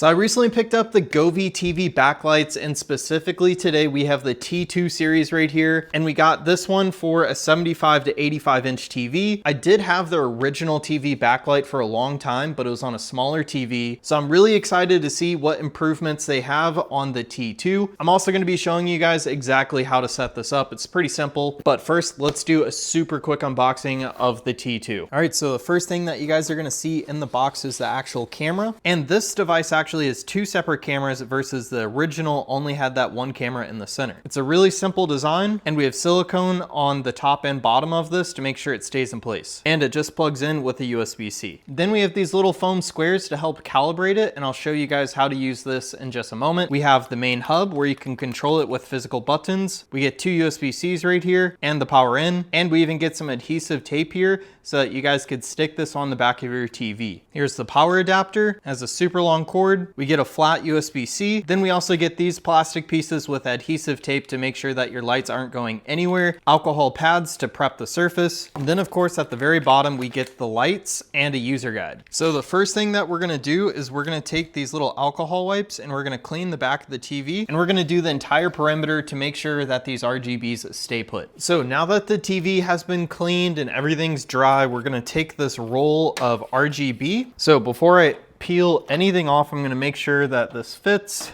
So I recently picked up the Govee TV backlights, and specifically today we have the T2 series right here, and we got this one for a 75 to 85 inch TV. I did have the original TV backlight for a long time, but it was on a smaller TV. So I'm really excited to see what improvements they have on the T2. I'm also going to be showing you guys exactly how to set this up. It's pretty simple, but first let's do a super quick unboxing of the T2. All right, so the first thing that you guys are going to see in the box is the actual camera, and this device actually is two separate cameras versus the original only had that one camera in the center. It's a really simple design, and we have silicone on the top and bottom of this to make sure it stays in place. And it just plugs in with a USB-C. Then we have these little foam squares to help calibrate it, and I'll show you guys how to use this in just a moment. We have the main hub where you can control it with physical buttons. We get two USB-Cs right here and the power in, and we even get some adhesive tape here so that you guys could stick this on the back of your TV. Here's the power adapter. It has a super long cord. We get a flat USB-C. Then we also get these plastic pieces with adhesive tape to make sure that your lights aren't going anywhere. Alcohol pads to prep the surface. And then of course at the very bottom we get the lights and a user guide. So the first thing that we're gonna do is we're gonna take these little alcohol wipes and we're gonna clean the back of the TV, and we're gonna do the entire perimeter to make sure that these RGBs stay put. So now that the TV has been cleaned and everything's dry, we're gonna take this roll of RGB. So before I peel anything off, I'm gonna make sure that this fits,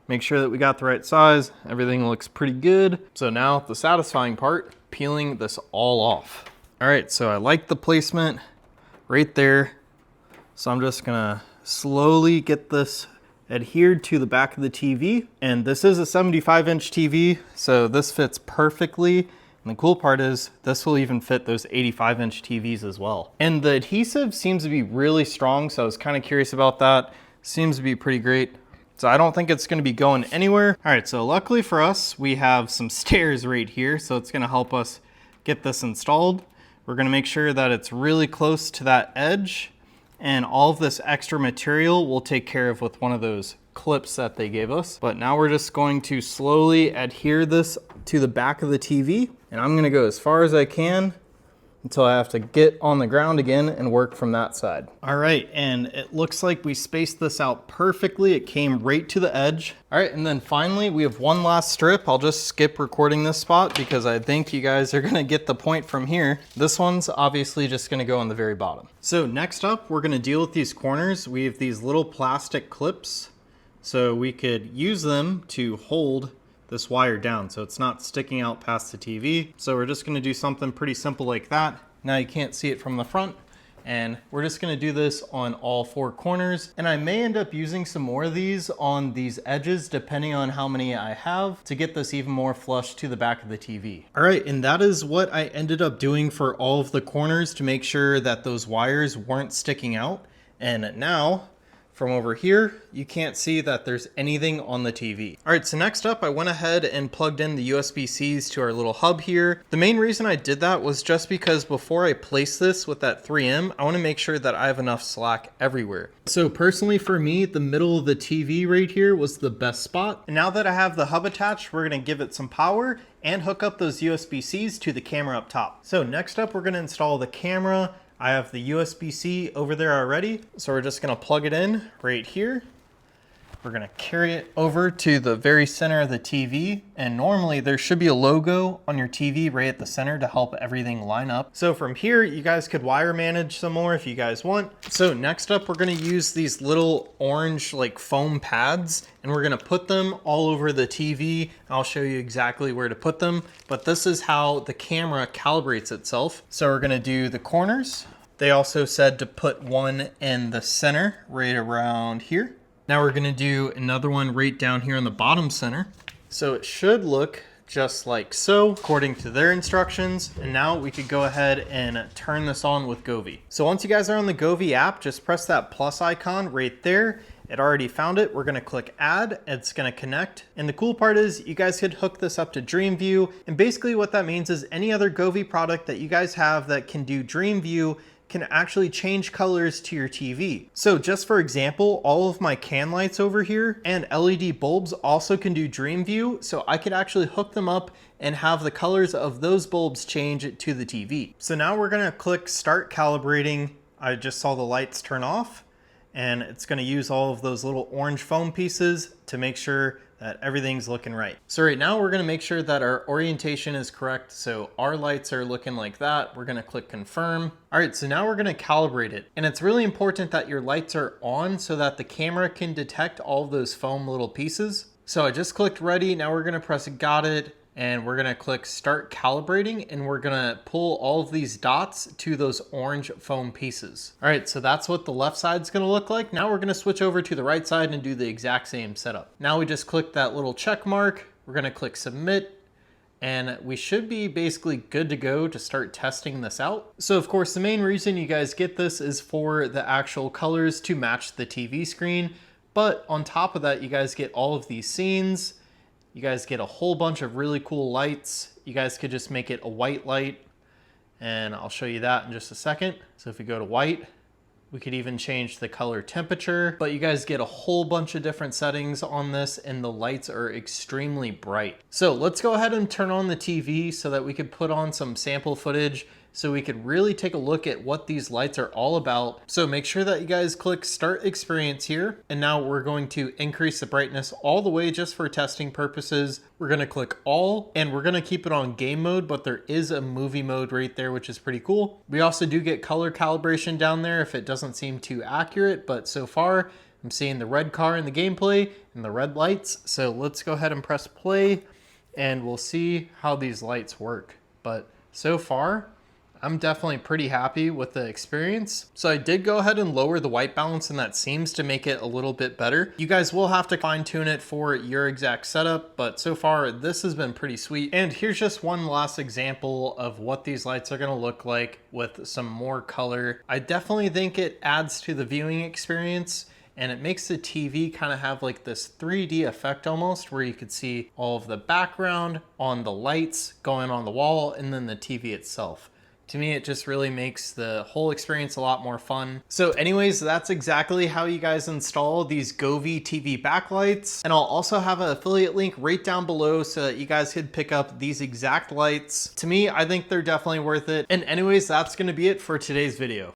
make sure that we got the right size. Everything looks pretty good. So now the satisfying part, peeling this all off. All right, so I like the placement right there. So I'm just gonna slowly get this adhered to the back of the TV. And this is a 75 inch TV, so this fits perfectly. And the cool part is this will even fit those 85 inch TVs as well. And the adhesive seems to be really strong, so I was kind of curious about that. Seems to be pretty great. So I don't think it's gonna be going anywhere. All right, so luckily for us, we have some stairs right here, so it's gonna help us get this installed. We're gonna make sure that it's really close to that edge, and all of this extra material we'll take care of with one of those clips that they gave us. But now we're just going to slowly adhere this to the back of the TV, and I'm gonna go as far as I can until I have to get on the ground again and work from that side. All right, and it looks like we spaced this out perfectly. It came right to the edge. All right, and then finally we have one last strip. I'll just skip recording this spot because I think you guys are gonna get the point from here. This one's obviously just gonna go on the very bottom. So next up, we're gonna deal with these corners. We have these little plastic clips, so we could use them to hold this wire down so it's not sticking out past the TV. So we're just gonna do something pretty simple like that. Now you can't see it from the front, and we're just gonna do this on all four corners. And I may end up using some more of these on these edges depending on how many I have to get this even more flush to the back of the TV. All right, and that is what I ended up doing for all of the corners to make sure that those wires weren't sticking out. And now, from over here, you can't see that there's anything on the TV. All right, so next up, I went ahead and plugged in the USB-Cs to our little hub here. The main reason I did that was just because before I place this with that 3M, I wanna make sure that I have enough slack everywhere. So personally for me, the middle of the TV right here was the best spot. And now that I have the hub attached, we're gonna give it some power and hook up those USB-Cs to the camera up top. So next up, we're gonna install the camera. I have the USB-C over there already, so we're just gonna plug it in right here. We're gonna carry it over to the very center of the TV, and normally there should be a logo on your TV right at the center to help everything line up. So from here, you guys could wire manage some more if you guys want. So next up, we're gonna use these little orange like foam pads, and we're gonna put them all over the TV. I'll show you exactly where to put them, but this is how the camera calibrates itself. So we're gonna do the corners. They also said to put one in the center right around here. Now we're gonna do another one right down here in the bottom center. So it should look just like so, according to their instructions. And now we could go ahead and turn this on with Govee. So once you guys are on the Govee app, just press that plus icon right there. It already found it. We're gonna click add, it's gonna connect. And the cool part is you guys could hook this up to DreamView. And basically what that means is any other Govee product that you guys have that can do DreamView can actually change colors to your TV. So just for example, all of my can lights over here and LED bulbs also can do DreamView, so I could actually hook them up and have the colors of those bulbs change to the TV. So now we're gonna click start calibrating. I just saw the lights turn off, and it's gonna use all of those little orange foam pieces to make sure that everything's looking right. So right now we're gonna make sure that our orientation is correct. So our lights are looking like that. We're gonna click confirm. All right, so now we're gonna calibrate it. And it's really important that your lights are on so that the camera can detect all of those foam little pieces. So I just clicked ready. Now we're gonna press got it, and we're gonna click start calibrating, and we're gonna pull all of these dots to those orange foam pieces. All right, so that's what the left side's gonna look like. Now we're gonna switch over to the right side and do the exact same setup. Now we just click that little check mark. We're gonna click submit, and we should be basically good to go to start testing this out. So of course, the main reason you guys get this is for the actual colors to match the TV screen. But on top of that, you guys get all of these scenes. You guys get a whole bunch of really cool lights. You guys could just make it a white light, and I'll show you that in just a second. So if we go to white, we could even change the color temperature, but you guys get a whole bunch of different settings on this, and the lights are extremely bright. So let's go ahead and turn on the TV so that we could put on some sample footage so we could really take a look at what these lights are all about. So make sure that you guys click start experience here. And now we're going to increase the brightness all the way just for testing purposes. We're gonna click all, and we're gonna keep it on game mode, but there is a movie mode right there, which is pretty cool. We also do get color calibration down there if it doesn't seem too accurate, but so far I'm seeing the red car in the gameplay and the red lights. So let's go ahead and press play, and we'll see how these lights work. But so far, I'm definitely pretty happy with the experience. So I did go ahead and lower the white balance, and that seems to make it a little bit better. You guys will have to fine tune it for your exact setup, but so far this has been pretty sweet. And here's just one last example of what these lights are gonna look like with some more color. I definitely think it adds to the viewing experience, and it makes the TV kind of have like this 3D effect almost, where you could see all of the background on the lights going on the wall and then the TV itself. To me, it just really makes the whole experience a lot more fun. So anyways, that's exactly how you guys install these Govee TV backlights. And I'll also have an affiliate link right down below so that you guys could pick up these exact lights. To me, I think they're definitely worth it. And anyways, that's gonna be it for today's video.